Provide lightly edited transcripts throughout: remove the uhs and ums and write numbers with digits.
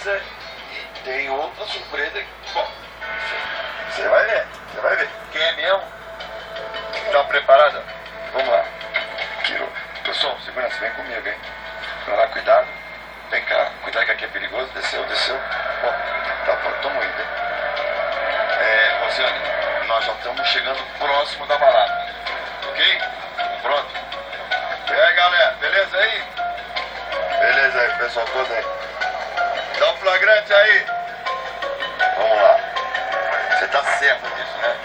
surpresa e tem outra surpresa. Bom, você vai ver, você vai ver. Quem é mesmo? Tá preparada? Vamos lá. Tirou. Pessoal, segurança, vem comigo, hein? Vamos lá, cuidado. Vem cá, cuidado que aqui é perigoso. Desceu, desceu. Bom, tá pronto, tamo indo, hein? Rosiane, nós já estamos chegando próximo da balada. Ok? Pronto? E aí, galera, beleza aí? Beleza aí, pessoal todo aí. Dá um flagrante aí. Vamos lá. Você tá certo disso, né?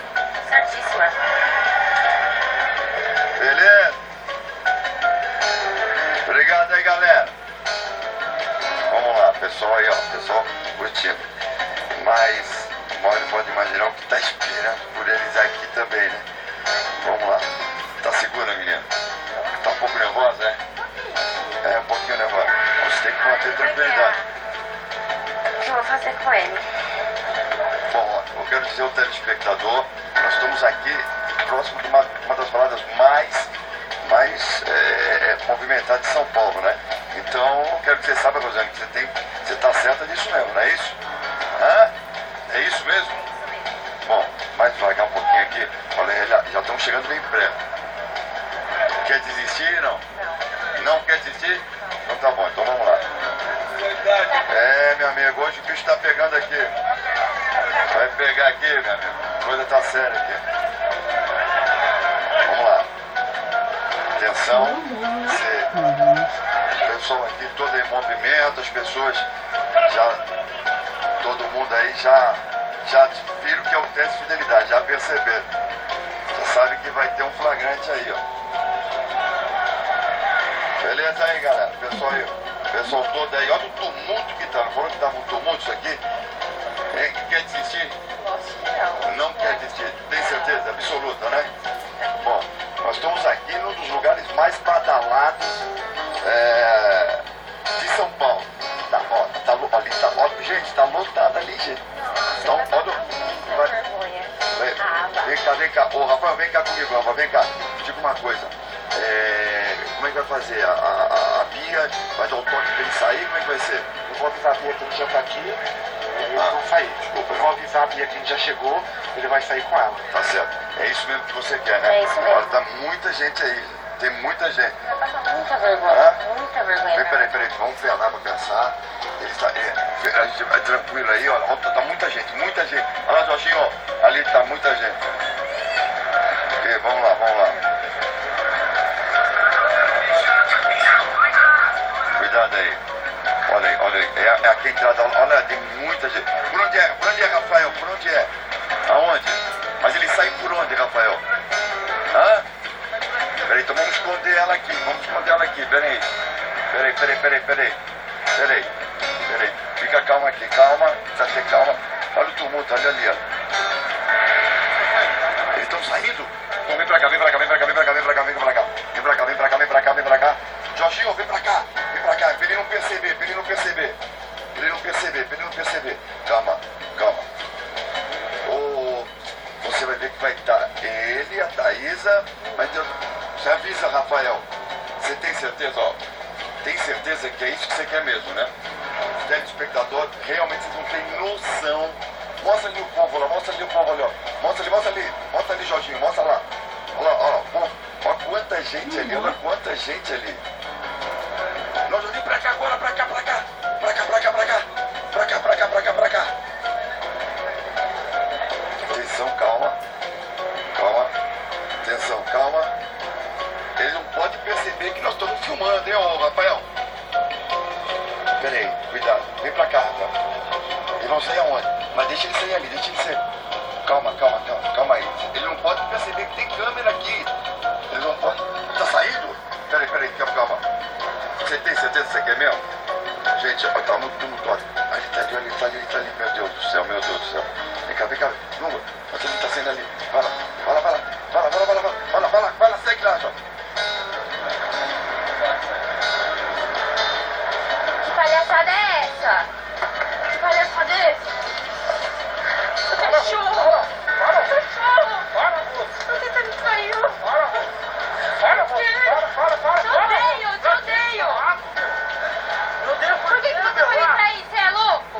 Certíssima. Beleza? Obrigado aí, galera. Vamos lá, pessoal aí, ó. Pessoal curtindo. Mas mal pode imaginar o que tá esperando por eles aqui também, né? Vamos lá. Tá segura, menina? Tá um pouco nervosa, né? É, um pouquinho nervosa. Você tem que manter tranquilidade. O que eu vou fazer com ele? Bom, eu quero dizer ao telespectador, nós estamos aqui próximo de uma das baladas mais movimentadas de São Paulo, né? Então, eu quero que você saiba, Rosane, que você tá certa disso mesmo, não é isso? Hã? É isso mesmo? Bom, mais devagar um pouquinho aqui. Olha, já estamos chegando bem perto. Quer desistir, não? Não quer desistir? Então tá bom, então vamos lá. É, meu amigo, hoje o bicho tá pegando aqui. Vai pegar aqui, meu amigo. A coisa tá séria aqui. Vamos lá. Atenção. O pessoal aqui todo em movimento, as pessoas todo mundo aí já viram que é o teste de fidelidade, já perceberam. Já sabe que vai ter um flagrante aí, ó. Beleza aí, galera. Pessoal todo aí. Olha o tumulto que tá. Não falou que tava um tumulto isso aqui? Quer desistir? Não quer desistir. Tem certeza absoluta, né? Bom, nós estamos aqui num dos lugares mais badalados de São Paulo. Gente, tá lotado ali, gente. Então, olha. Vem cá. Ô, Rafael, vem cá comigo, Rafael. Vem cá. Diga uma coisa. Como é que vai fazer? A Bia vai dar um toque pra ele sair? Como é que vai ser? Eu vou avisar a Bia que a gente já tá aqui. Eles vão sair. Desculpa, eu vou avisar a Bia que a gente já chegou. Ele vai sair com ela. Tá certo. É isso mesmo que você quer, né? É isso mesmo. Olha, tá muita gente aí. Tem muita gente. Vai passar muita vergonha. Muita vergonha. Peraí. Vamos frenar pra pensar. A gente vai tranquilo aí, ó. Tá muita gente. Olha lá, Jorginho, ó. Ali tá muita gente. Ok, vamos lá. Cuidado aí. Olha aí. É aqui a entrada. Olha, tem muita gente. Por onde é, Rafael? Por onde é? Aonde? Mas ele sai por onde, Rafael? Hã? Peraí, então vamos esconder ela aqui. Peraí. Fica calma aqui, precisa ter calma. Olha o tumulto, olha ali, ó. Eles estão saindo. Então vem pra cá. Jorginho, vem pra cá. Pra ele não perceber. Calma. Você vai ver que vai estar ele, a Thaísa. Você avisa, Rafael. Você tem certeza, ó? Tem certeza que é isso que você quer mesmo, né? Os telespectadores realmente vocês não têm noção. Mostra ali o povo lá, ó. Mostra ali, Jorginho, mostra lá. Olha lá, olha quanta gente ali, Não, Jorginho, pra cá agora, pra cá. Atenção, calma. Atenção, calma. Eles não podem perceber que nós estamos filmando, hein, ô Rafael? Peraí, cuidado. Vem pra cá, Rafael. Eles vão sair aonde? Mas deixa ele sair ali, Calma aí. Ele não pode perceber que tem câmera aqui. Eles não podem. Tá saindo? Peraí, calma. Você tem certeza que você quer mesmo? Gente, tá muito tumultuado. Ele tá ali. Meu Deus do céu. Vem cá. Número. Mas ele tá saindo ali. Vai lá. Vai lá, segue lá, João. Que palhaçada é essa? O cachorro! Você tá me traindo! Te odeio! Por que você foi me trair? Você é louco?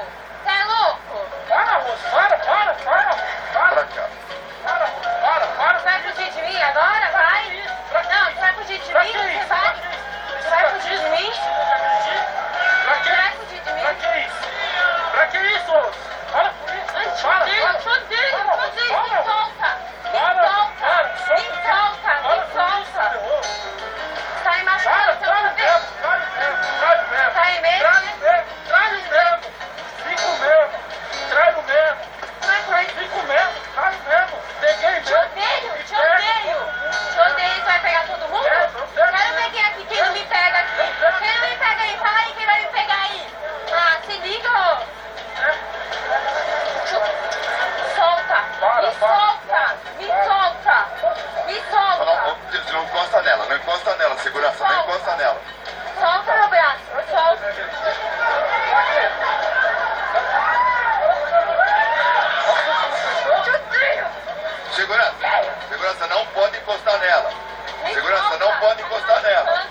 pode encostar nela.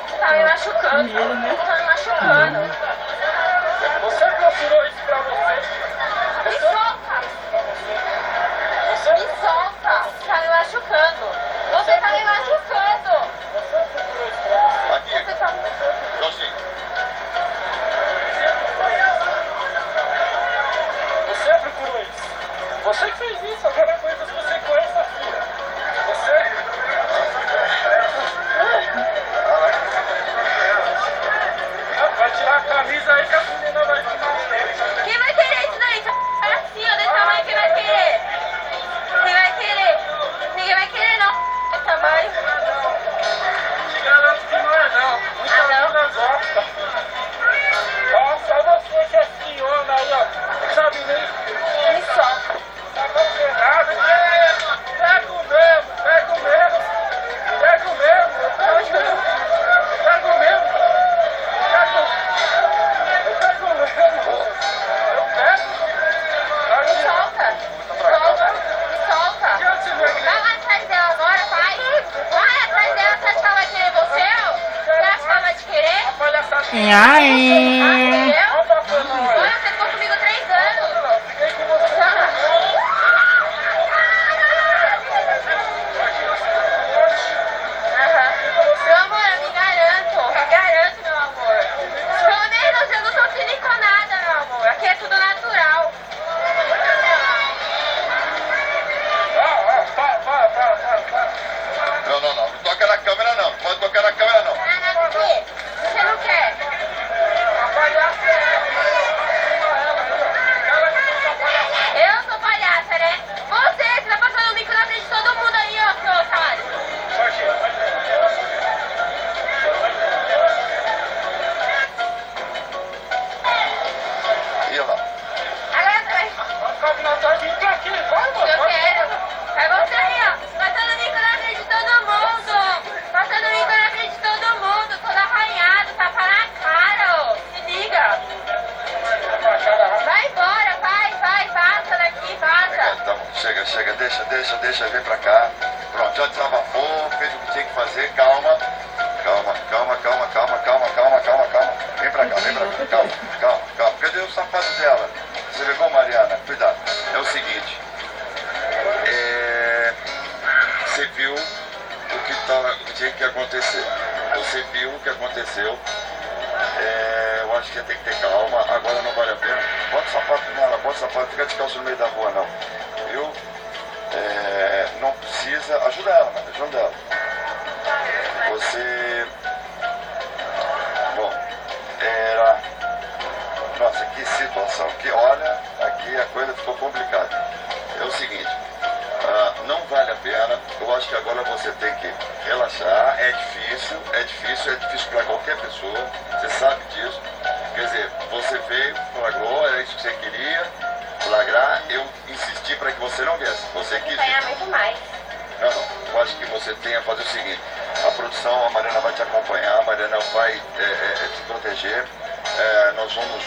Você tá me machucando. Você tá me machucando. Você procurou isso pra você? Me solta. Me solta. Você tá me machucando. Você tá me machucando. Aqui, Você tá... Joãozinho. Você procurou isso. Você que fez isso, agora coisas que você conhece a filha. Você... Vai tirar a camisa aí que a menina vai ficar. Quem vai querer isso daí? É assim, ó, desse tamanho, quem vai querer? Quem vai querer? Ninguém vai querer, não. Desse tamanho. Te garanto que não é não. Muita menina gosta. Ó, só você que é senhora aí, ó. Não sabe nem. Me solta. Não vai ser nada. Pega o mesmo, pega o mesmo. Pega o mesmo, pega o mesmo. Pega o mesmo. Eu pego o mesmo. Eu pego. Me solta. Solta. Me solta. Que eu te vejo. Vai lá atrás dela agora, vai. Vai atrás dela, você acha que ela vai querer você? Você acha que ela vai te querer? A palhaçada. Entendeu? Olha o papel na hora. Olha, você ficou comigo 3 anos. Fiquei com você. Aham. Meu amor, eu me garanto, meu amor. Pelo menos eu não sou siliconada, meu amor. Aqui é tudo natural. Não, não, não. Não toca na câmera, não. Não pode tocar na câmera, não. Por quê? Você não quer? Eu sou palhaça, né? Você tá passando o mico na frente de todo mundo aí, ó, seu otário. E lá. Agora você vai. Eu quero. É você aí, ó. Passando mico na frente de todo mundo. Passando mico na frente de todo mundo. Todo arranhado, tapa na cara, ó. Se liga. Vai embora, vai, passa daqui, passa. Tá bom, chega, deixa, vem pra cá. Pronto, já desabafou, fez o que tinha que fazer, calma. Calma. Vem pra cá, calma. Cadê o sapato dela? Você levou, Mariana? Cuidado. É o seguinte. Você viu o que tinha que acontecer. Você viu o que aconteceu. Eu acho que tem que ter calma. Agora não vale a pena. Bota o sapato nela, fica descalço no meio da rua, não. Viu? Não precisa. Ajuda ela, mano. Ajuda ela. Você. Bom, nossa, que situação. Olha, aqui a coisa ficou complicada. É o seguinte. Não vale a pena. Eu acho que agora você tem que relaxar. É difícil para qualquer pessoa. Você sabe disso. Quer dizer, você veio, flagrou, era isso que você queria flagrar. Eu insisti para que você não viesse. Você quis. Apanhar muito mais. Não. Eu acho que você tem a fazer o seguinte. A produção, a Mariana vai te acompanhar, a Mariana vai te proteger. Nós vamos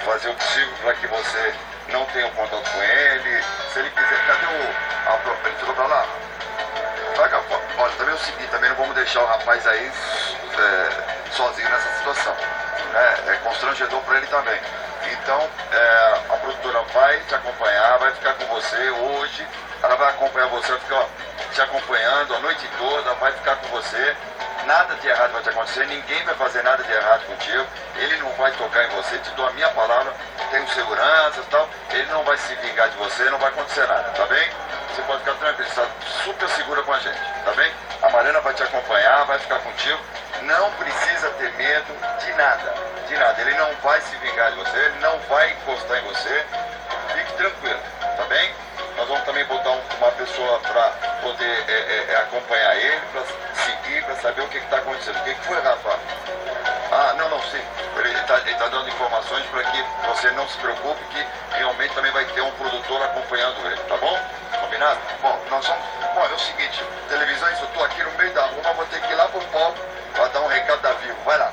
fazer o possível para que você não tenha um contato com ele. Se ele quiser, cadê ele ficou pra lá? Olha, também é o seguinte, também não vamos deixar o rapaz aí sozinho nessa situação. É constrangedor para ele também. Então, a produtora vai te acompanhar, vai ficar com você hoje. Ela vai acompanhar você, vai ficar te acompanhando a noite toda, vai ficar com você. Nada de errado vai te acontecer, ninguém vai fazer nada de errado contigo. Ele não vai tocar em você, te dou a minha palavra, tenho segurança e tal. Ele não vai se vingar de você, não vai acontecer nada, tá bem? Você pode ficar tranquilo, está super segura com a gente, tá bem? A Mariana vai te acompanhar, vai ficar contigo. Não precisa ter medo de nada, de nada. Ele não vai se vingar de você, ele não vai encostar em você. Fique tranquilo, tá bem? Nós vamos também botar uma pessoa para poder acompanhar ele, para seguir, para saber o que está acontecendo. O que foi, Rafa? Não, sim. Ele está dando informações para que você não se preocupe, que realmente também vai ter um produtor acompanhando ele, tá bom? Combinado? Bom, é o seguinte, televisão, eu estou aqui no meio da rua, vou ter que ir lá pro palco para dar um recado da Vivo. Vai lá.